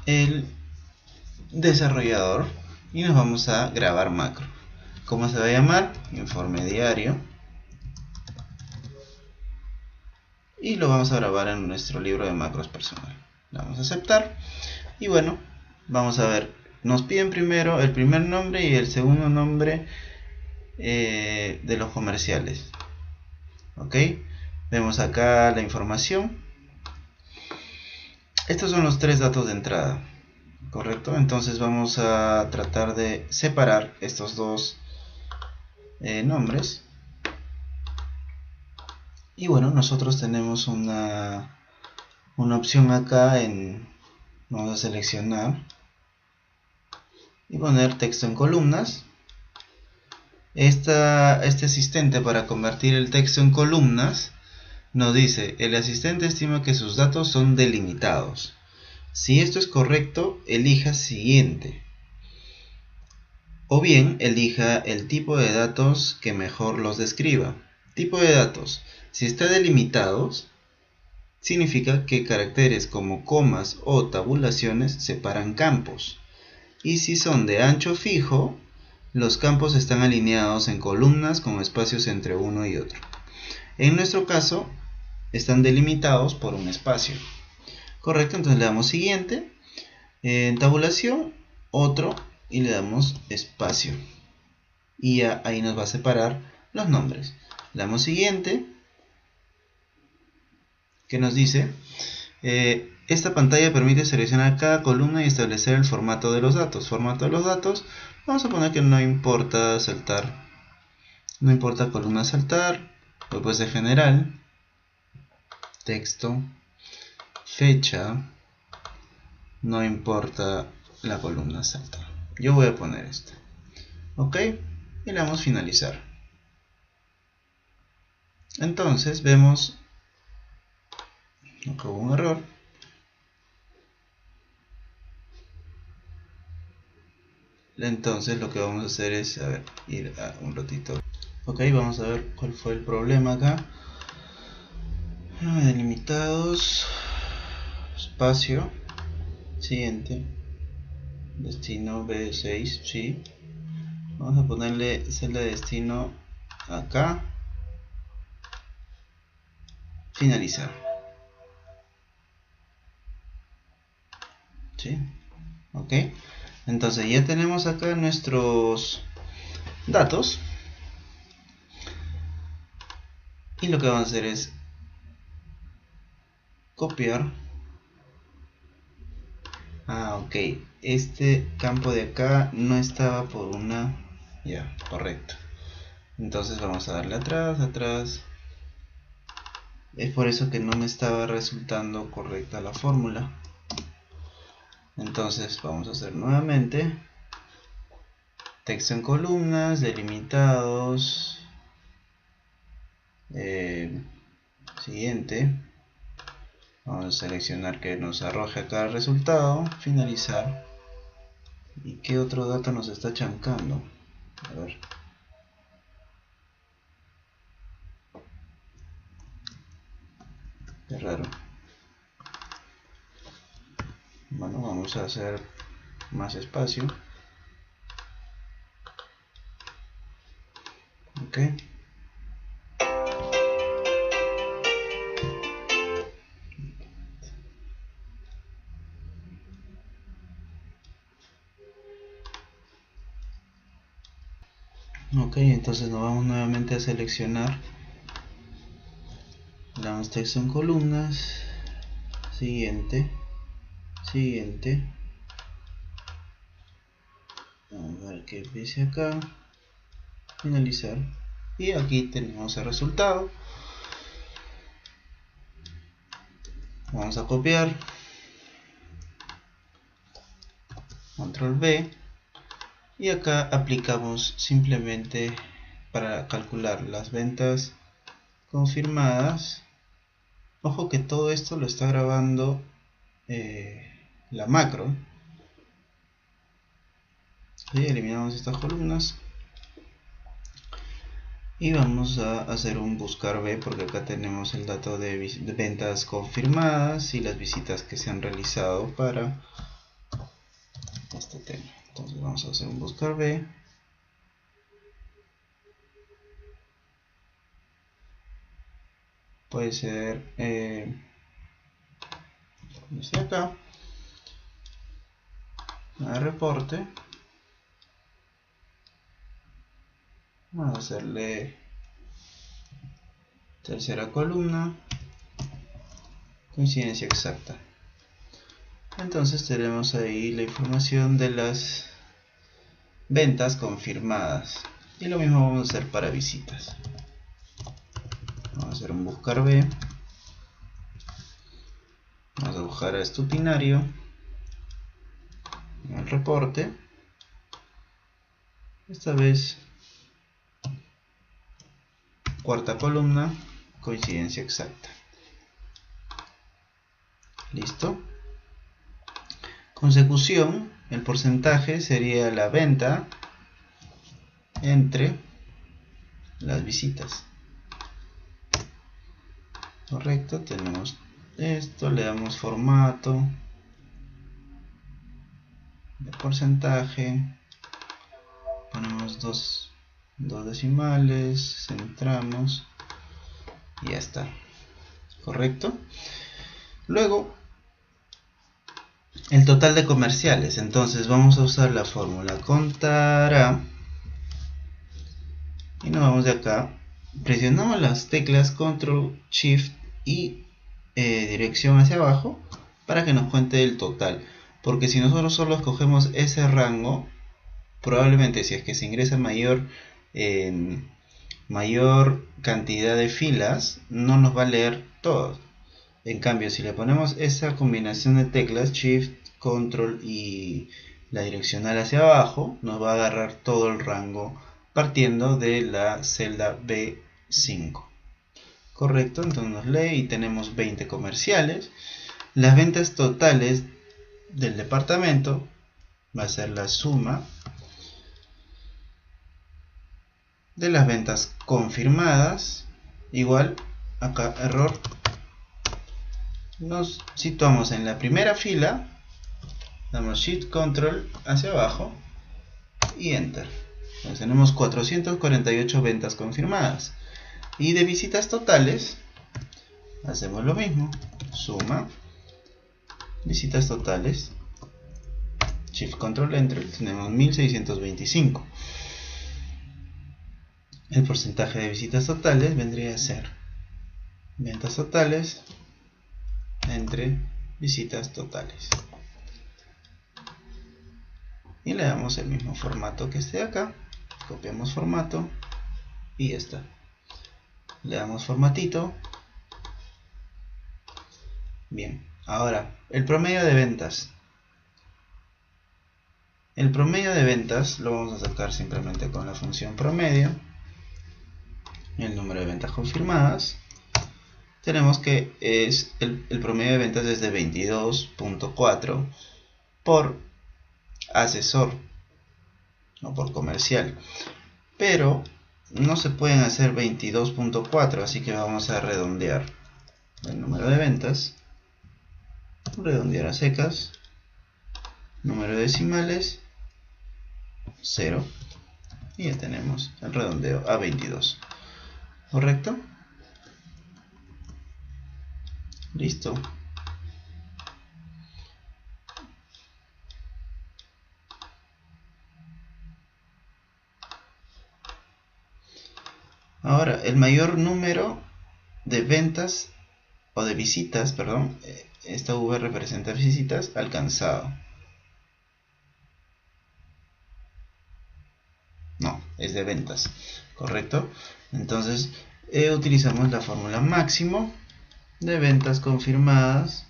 el desarrollador y nos vamos a grabar macro. ¿Cómo se va a llamar? Informe diario. Y lo vamos a grabar en nuestro libro de macros personal. Le vamos a aceptar. Y bueno, vamos a ver. Nos piden primero el primer nombre y el segundo nombre de los comerciales. Ok. Vemos acá la información. Estos son los tres datos de entrada. Correcto. Entonces vamos a tratar de separar estos dos nombres. Y bueno, nosotros tenemos una opción acá vamos a seleccionar y poner texto en columnas. Este asistente, para convertir el texto en columnas, nos dice: el asistente estima que sus datos son delimitados. Si esto es correcto, elija siguiente. O bien, elija el tipo de datos que mejor los describa. Tipo de datos. Si está delimitados, significa que caracteres como comas o tabulaciones separan campos. Y si son de ancho fijo, los campos están alineados en columnas con espacios entre uno y otro. En nuestro caso, están delimitados por un espacio. Correcto, entonces le damos siguiente. En tabulación, otro, y le damos espacio. Y ya ahí nos va a separar los nombres. Le damos siguiente, que nos dice, esta pantalla permite seleccionar cada columna y establecer el formato de los datos. Formato de los datos, vamos a poner que no importa saltar, no importa columna saltar, pues de general, texto, fecha, no importa la columna saltar. Yo voy a poner esto, ok, y le damos finalizar. Entonces vemos, acá hubo un error. Entonces lo que vamos a hacer es, a ver, ir a un ratito. Ok, vamos a ver cuál fue el problema acá. Delimitados, espacio, siguiente, destino B6, sí. Vamos a ponerle celda de destino acá, finalizar. ¿Sí? Ok, entonces ya tenemos acá nuestros datos. Y lo que vamos a hacer es copiar. Ok, este campo de acá no estaba por una. Ya, correcto. Entonces vamos a darle atrás, atrás. Es por eso que no me estaba resultando correcta la fórmula. Entonces vamos a hacer nuevamente texto en columnas, delimitados, siguiente, vamos a seleccionar que nos arroje acá el resultado, finalizar. ¿Y qué otro dato nos está chancando? A ver. Qué raro. Bueno, vamos a hacer más espacio. Ok. Ok, entonces nos vamos nuevamente a seleccionar. Le damos texto en columnas. Siguiente. Siguiente. Vamos a ver que empiece acá. Finalizar. Y aquí tenemos el resultado. Vamos a copiar. Control V. Y acá aplicamos simplemente para calcular las ventas confirmadas. Ojo que todo esto lo está grabando la macro. ¿Sí? Eliminamos estas columnas. Y vamos a hacer un buscar B porque acá tenemos el dato de ventas confirmadas y las visitas que se han realizado para este tema. Entonces vamos a hacer un buscar B. Puede ser desde acá, a reporte. Vamos a hacerle tercera columna, coincidencia exacta. Entonces tenemos ahí la información de las ventas confirmadas. Y lo mismo vamos a hacer para visitas. Vamos a hacer un buscar B. Vamos a buscar a Stupinario en el reporte. Esta vez cuarta columna, coincidencia exacta. Listo. Consecución, el porcentaje sería la venta entre las visitas. Correcto, tenemos esto, le damos formato de porcentaje, ponemos dos decimales, centramos y ya está. Correcto. Luego el total de comerciales, entonces vamos a usar la fórmula contará y nos vamos de acá, presionamos las teclas control shift y dirección hacia abajo para que nos cuente el total, porque si nosotros solo escogemos ese rango, probablemente si es que se ingresa mayor cantidad de filas, no nos va a leer todo. En cambio, si le ponemos esa combinación de teclas shift, control y la direccional hacia abajo, nos va a agarrar todo el rango partiendo de la celda B5. Correcto, entonces nos lee y tenemos 20 comerciales. Las ventas totales del departamento va a ser la suma de las ventas confirmadas, igual, acá error, nos situamos en la primera fila, damos shift control hacia abajo y enter. Entonces tenemos 448 ventas confirmadas. Y de visitas totales hacemos lo mismo, suma visitas totales, shift control enter, tenemos 1625. El porcentaje de visitas totales vendría a ser ventas totales entre visitas totales. Y le damos el mismo formato que este de acá, copiamos formato y ya está. Le damos formatito. Bien, ahora el promedio de ventas. El promedio de ventas lo vamos a sacar simplemente con la función promedio. El número de ventas confirmadas. Tenemos que es el promedio de ventas es de 22.4 por asesor o por comercial, pero no se pueden hacer 22.4, así que vamos a redondear el número de ventas, redondear a secas, número de decimales 0 y ya tenemos el redondeo a 22. ¿Correcto? Listo. Ahora, el mayor número de ventas o de visitas, perdón, esta V representa visitas alcanzado. No, es de ventas, ¿correcto? Entonces, utilizamos la fórmula máximo de ventas confirmadas,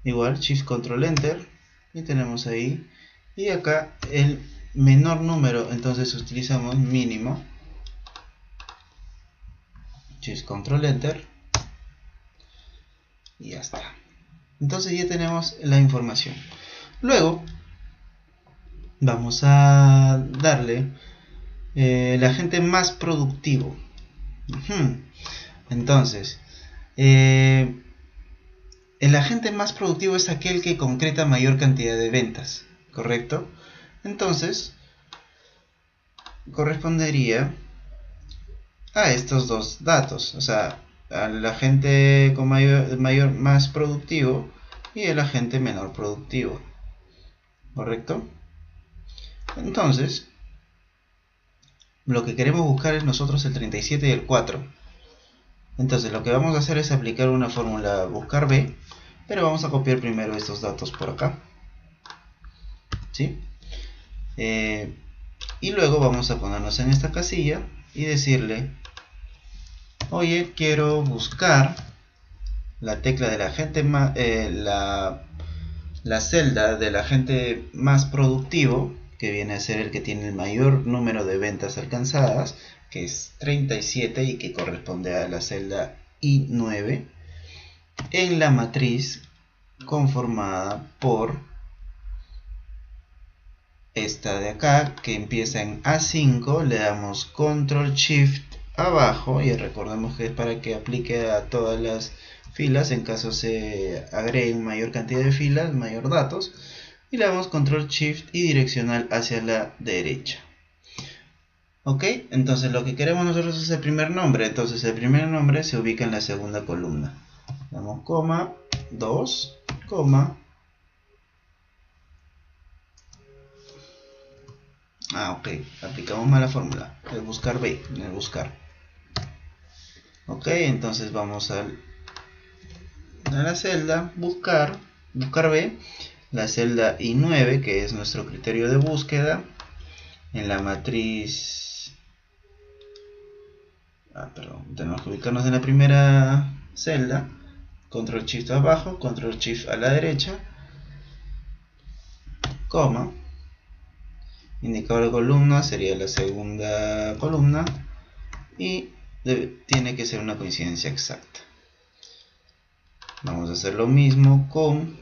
igual shift control enter, y tenemos ahí, y acá el menor número, entonces utilizamos mínimo, shift control enter, y ya está. Entonces ya tenemos la información. Luego vamos a darle el agente más productivo. Entonces, el agente más productivo es aquel que concreta mayor cantidad de ventas, ¿correcto? Entonces, correspondería a estos dos datos, o sea, al agente con más productivo y el agente menor productivo, ¿correcto? Entonces, lo que queremos buscar es nosotros el 37 y el 4. Entonces lo que vamos a hacer es aplicar una fórmula buscar B, pero vamos a copiar primero estos datos por acá, ¿sí? Y luego vamos a ponernos en esta casilla y decirle, oye, quiero buscar la tecla del agente la celda del agente más productivo, que viene a ser el que tiene el mayor número de ventas alcanzadas, que es 37 y que corresponde a la celda I9, en la matriz conformada por esta de acá, que empieza en A5, le damos Control Shift abajo, y recordemos que es para que aplique a todas las filas en caso se agreguen mayor cantidad de filas, mayor datos, y le damos control shift y direccional hacia la derecha. Ok, entonces lo que queremos nosotros es el primer nombre, entonces el primer nombre se ubica en la segunda columna. Damos coma, 2, coma. Ok, aplicamos mal la fórmula, el buscar B, en el buscar. Ok, entonces vamos a la celda, buscar B, la celda I9, que es nuestro criterio de búsqueda, en la matriz, tenemos que ubicarnos en la primera celda, control shift abajo, control shift a la derecha, coma, indicador de columna sería la segunda columna, y tiene que ser una coincidencia exacta. Vamos a hacer lo mismo con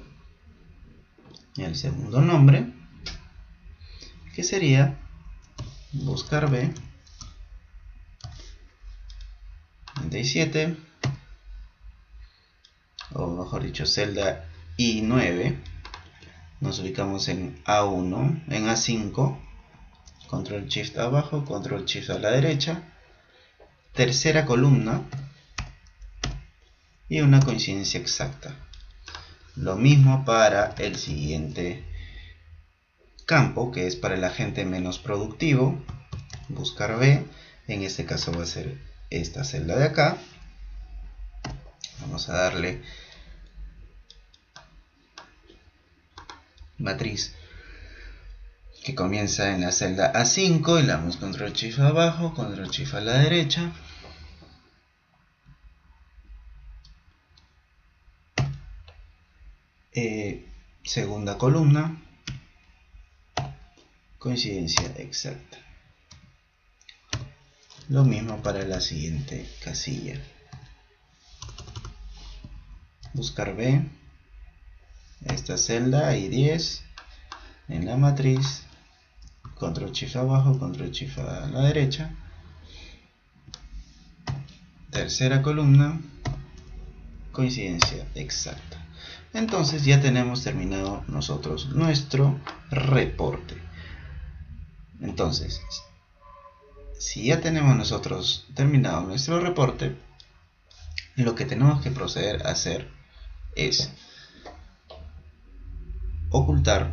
el segundo nombre, que sería buscar B 37, o mejor dicho celda I9. Nos ubicamos en A1, en A5, control shift abajo, control shift a la derecha, tercera columna y una coincidencia exacta. Lo mismo para el siguiente campo, que es para el agente menos productivo, buscar B, en este caso va a ser esta celda de acá. Vamos a darle matriz que comienza en la celda A5 y le damos control shift abajo, control shift a la derecha. Segunda columna, coincidencia exacta. Lo mismo para la siguiente casilla. Buscar B, esta celda I10, en la matriz, control shift abajo, control shift a la derecha. Tercera columna, coincidencia exacta. Entonces ya tenemos terminado nosotros nuestro reporte. Entonces, si ya tenemos nosotros terminado nuestro reporte, lo que tenemos que proceder a hacer es ocultar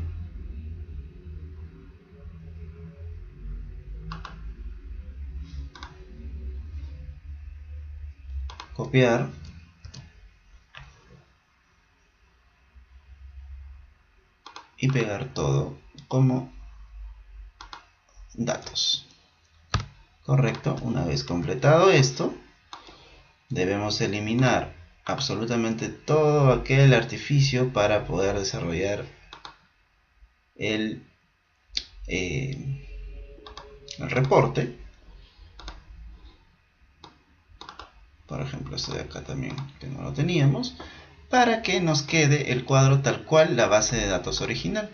copiar y pegar todo como datos. Correcto. Una vez completado esto, debemos eliminar absolutamente todo aquel artificio para poder desarrollar el reporte. Por ejemplo, este de acá también, que no lo teníamos, para que nos quede el cuadro tal cual la base de datos original.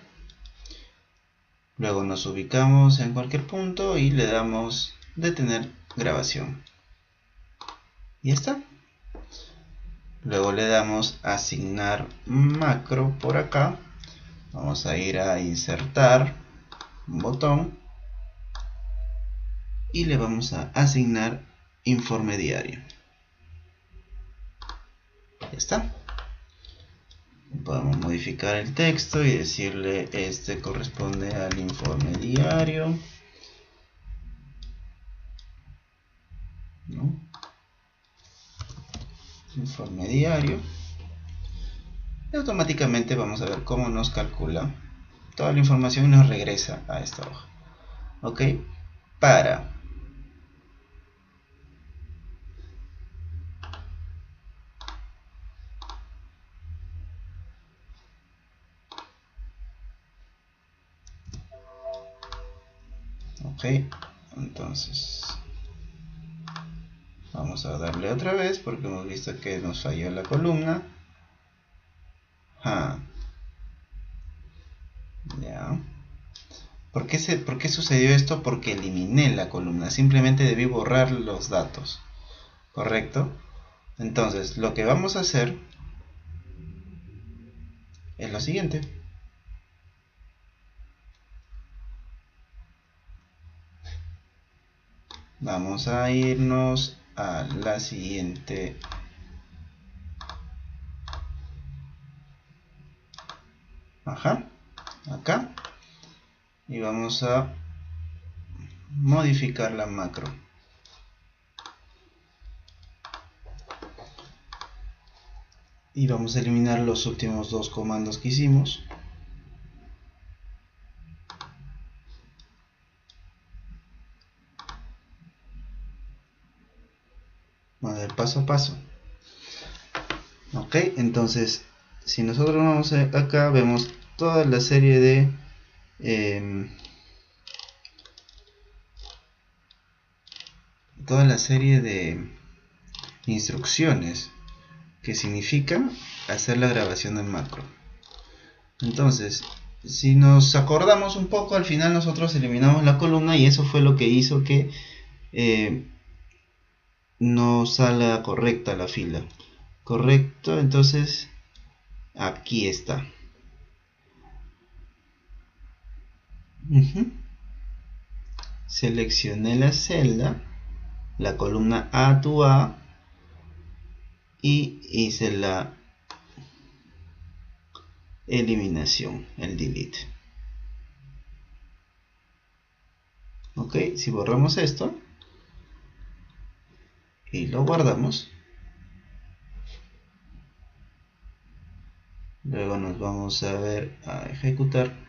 Luego nos ubicamos en cualquier punto y le damos detener grabación. Y ya está. Luego le damos asignar macro por acá. Vamos a ir a insertar un botón y le vamos a asignar informe diario. Ya está. Podemos modificar el texto y decirle este corresponde al informe diario, ¿no? Informe diario, y automáticamente vamos a ver cómo nos calcula toda la información y nos regresa a esta hoja. Ok, para entonces vamos a darle otra vez porque hemos visto que nos falló la columna. Ya. ¿Por qué sucedió esto? Porque eliminé la columna, simplemente debí borrar los datos, ¿correcto? Entonces, lo que vamos a hacer es lo siguiente. Vamos a irnos a la siguiente acá, y vamos a modificar la macro. Y vamos a eliminar los últimos dos comandos que hicimos. Vamos a ver paso a paso. Ok, entonces si nosotros vamos acá, vemos toda la serie de instrucciones que significa hacer la grabación de macro. Entonces, si nos acordamos un poco, al final nosotros eliminamos la columna y eso fue lo que hizo que no salga correcta la fila. Correcto, entonces aquí está. Seleccioné la celda, la columna A to A, y hice la eliminación, el delete. Ok, si borramos esto y lo guardamos, luego nos vamos a ver a ejecutar.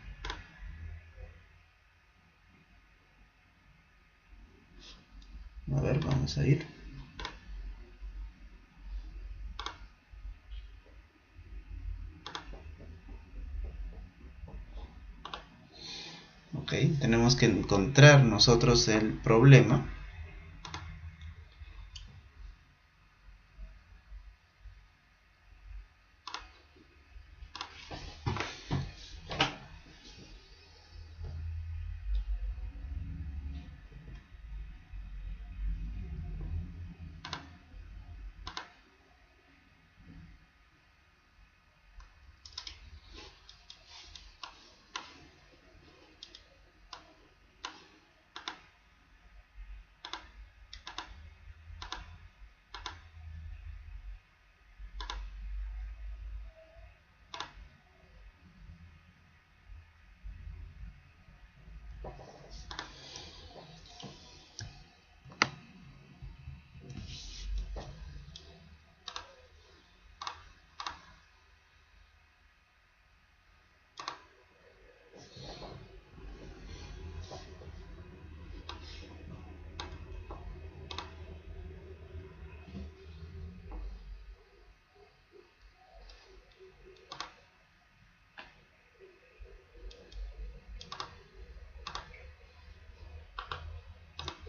A ver, vamos a ir. Ok, tenemos que encontrar nosotros el problema.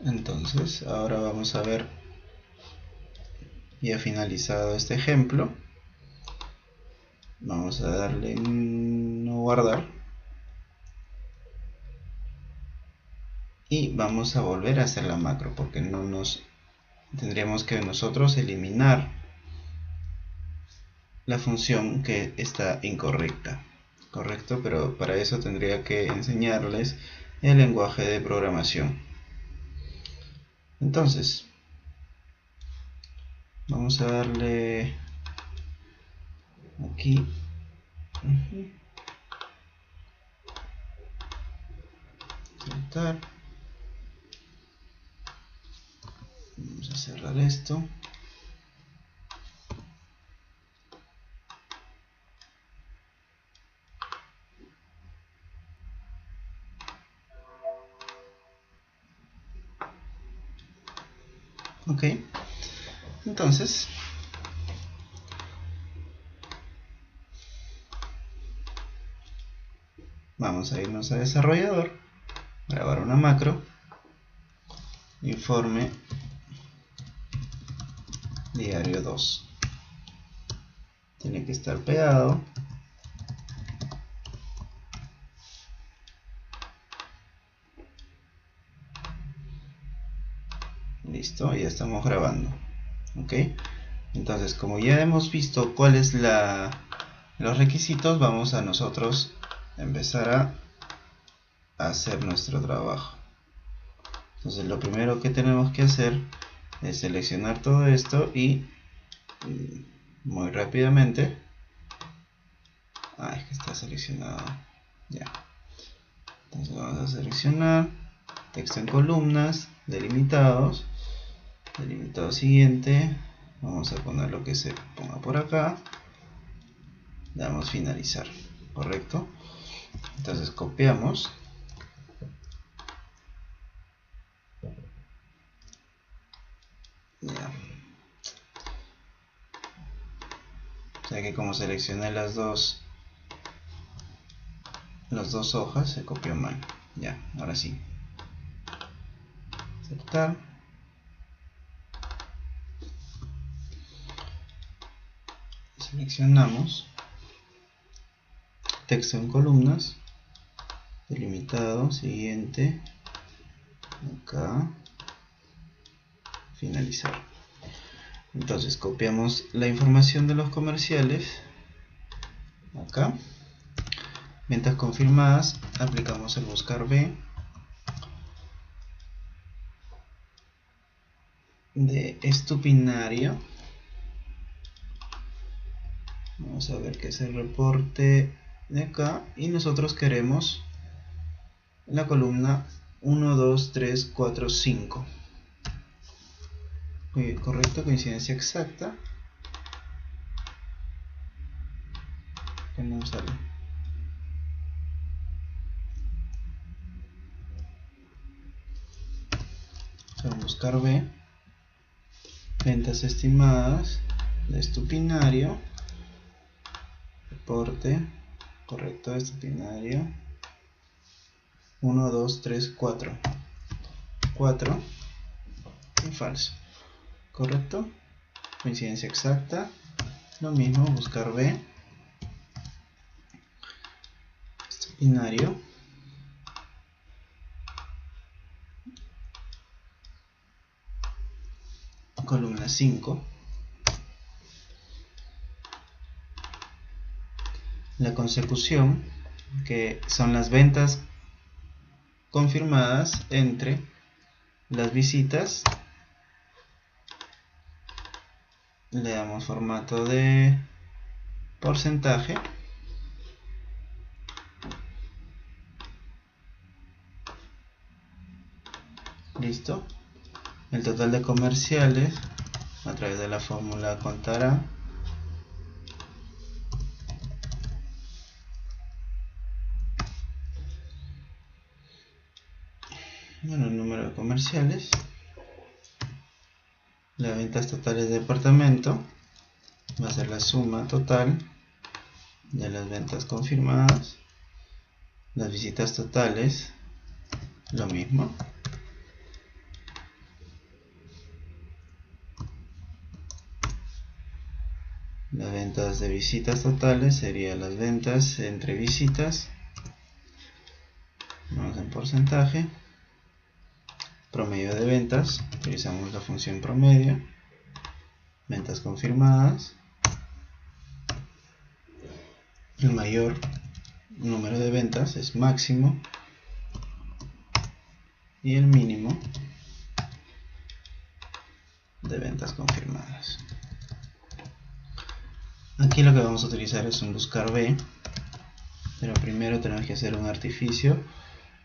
Entonces, ahora vamos a ver, ya finalizado este ejemplo, vamos a darle no guardar y vamos a volver a hacer la macro, porque no nos tendríamos que nosotros eliminar la función que está incorrecta, correcto, pero para eso tendría que enseñarles el lenguaje de programación. Entonces vamos a darle aquí, saltar, vamos a cerrar esto. Ok, entonces vamos a irnos a desarrollador, grabar una macro, informe diario 2, tiene que estar pegado. Listo, ya estamos grabando. Ok, entonces como ya hemos visto cuáles los requisitos, vamos a nosotros empezar a hacer nuestro trabajo. Entonces lo primero que tenemos que hacer es seleccionar todo esto y muy rápidamente, es que está seleccionado ya. Entonces vamos a seleccionar texto en columnas, delimitados, delimitado siguiente, vamos a poner lo que se ponga por acá, le damos finalizar, correcto. Entonces copiamos, ya. O sea que como seleccioné las dos hojas, se copió mal. Ya, ahora sí. Aceptar. Seleccionamos texto en columnas, delimitado, siguiente, acá, finalizar. Entonces copiamos la información de los comerciales, acá, ventas confirmadas, aplicamos el buscar B, de Estupinario. Vamos a ver que es el reporte de acá y nosotros queremos la columna 1, 2, 3, 4, 5. Correcto, coincidencia exacta. Que no sale. Vamos a buscar B. Ventas estimadas de Estupinario. Reporte. Correcto, Estupinario. 1, 2, 3, 4. 4 y falso. Correcto. Coincidencia exacta. Lo mismo, buscar B. Estupinario. Columna 5. La consecución, que son las ventas confirmadas entre las visitas. Le damos formato de porcentaje. Listo. El total de comerciales a través de la fórmula contará. Bueno, el número de comerciales. Las ventas totales de departamento va a ser la suma total de las ventas confirmadas. Las visitas totales, lo mismo. Las ventas de visitas totales serían las ventas entre visitas. Vamos en porcentaje. Promedio de ventas. Utilizamos la función promedio. Ventas confirmadas. El mayor número de ventas es máximo. Y el mínimo de ventas confirmadas. Aquí lo que vamos a utilizar es un buscar B, pero primero tenemos que hacer un artificio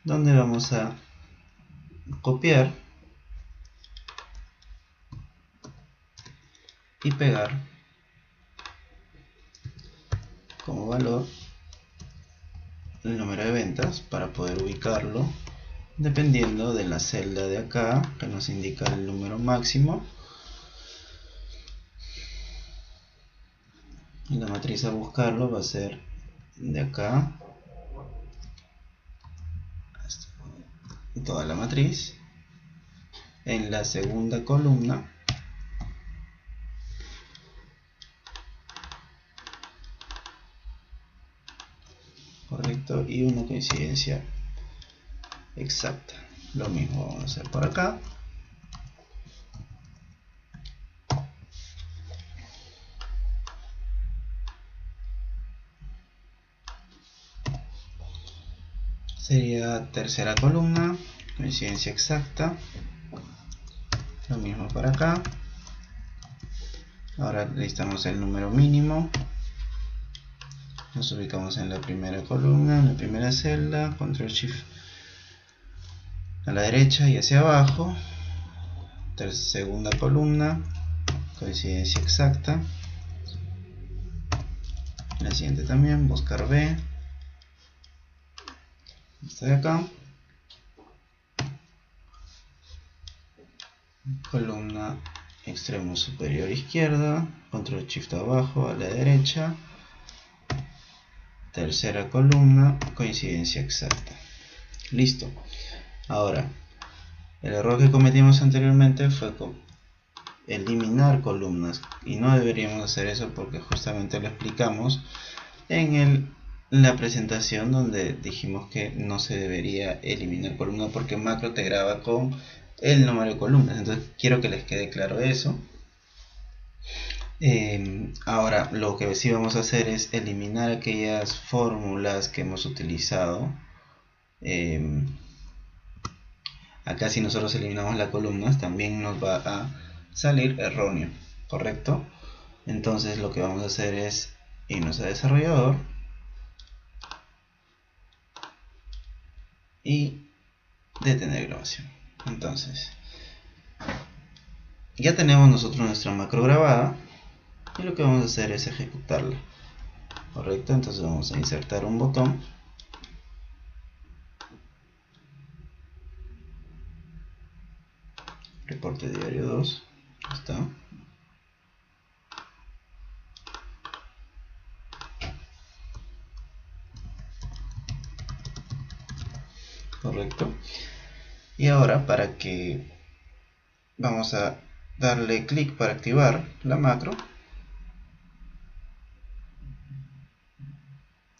donde vamos a copiar y pegar como valor el número de ventas para poder ubicarlo dependiendo de la celda de acá que nos indica el número máximo. Y la matriz a buscarlo va a ser de acá hasta toda la matriz. En la segunda columna correcto, y una coincidencia exacta. Lo mismo vamos a hacer por acá. sería tercera columna, coincidencia exacta. Lo mismo para acá. Ahora listamos el número mínimo. Nos ubicamos en la primera columna, en la primera celda, control shift a la derecha y hacia abajo. Segunda columna, coincidencia exacta. La siguiente también, buscar B. Esta de acá. Columna extremo superior izquierda, control shift abajo a la derecha. Tercera columna, coincidencia exacta. Listo. Ahora, el error que cometimos anteriormente fue eliminar columnas, y no deberíamos hacer eso porque justamente lo explicamos en la presentación, donde dijimos que no se debería eliminar columnas porque macro te graba con el número de columnas. Entonces quiero que les quede claro eso. Ahora lo que sí vamos a hacer es eliminar aquellas fórmulas que hemos utilizado. Acá si nosotros eliminamos las columnas también nos va a salir erróneo, ¿correcto? Entonces lo que vamos a hacer es irnos a desarrollador y detener grabación. Entonces ya tenemos nosotros nuestra macro grabada y lo que vamos a hacer es ejecutarla, ¿correcto? Entonces vamos a insertar un botón, reporte diario 2, está. Correcto. Y ahora vamos a darle clic para activar la macro,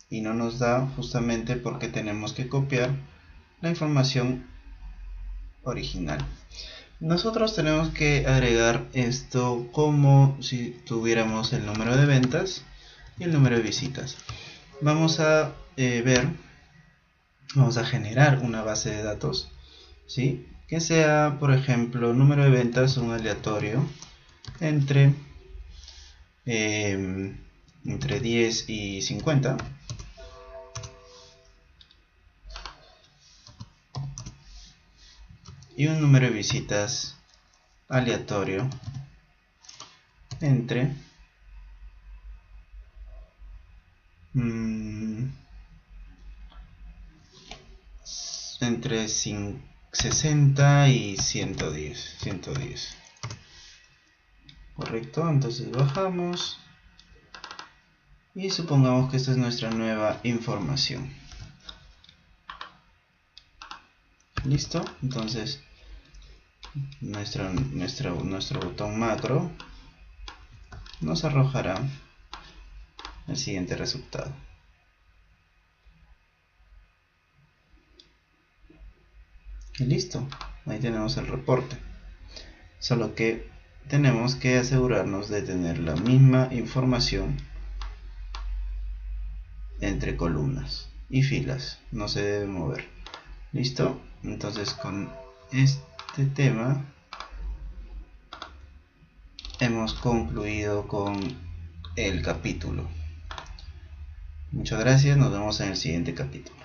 y no nos da justamente porque tenemos que copiar la información original. Nosotros tenemos que agregar esto como si tuviéramos el número de ventas y el número de visitas. Vamos a vamos a generar una base de datos, ¿sí? Que sea, por ejemplo, número de ventas, un aleatorio entre 10 y 50. Y un número de visitas aleatorio entre 60 y 110. Correcto, entonces bajamos y supongamos que esta es nuestra nueva información. Listo, entonces nuestro botón macro nos arrojará el siguiente resultado. Y listo, ahí tenemos el reporte. Solo que tenemos que asegurarnos de tener la misma información entre columnas y filas, no se debe mover. Listo, entonces con este tema hemos concluido con el capítulo. Muchas gracias, nos vemos en el siguiente capítulo.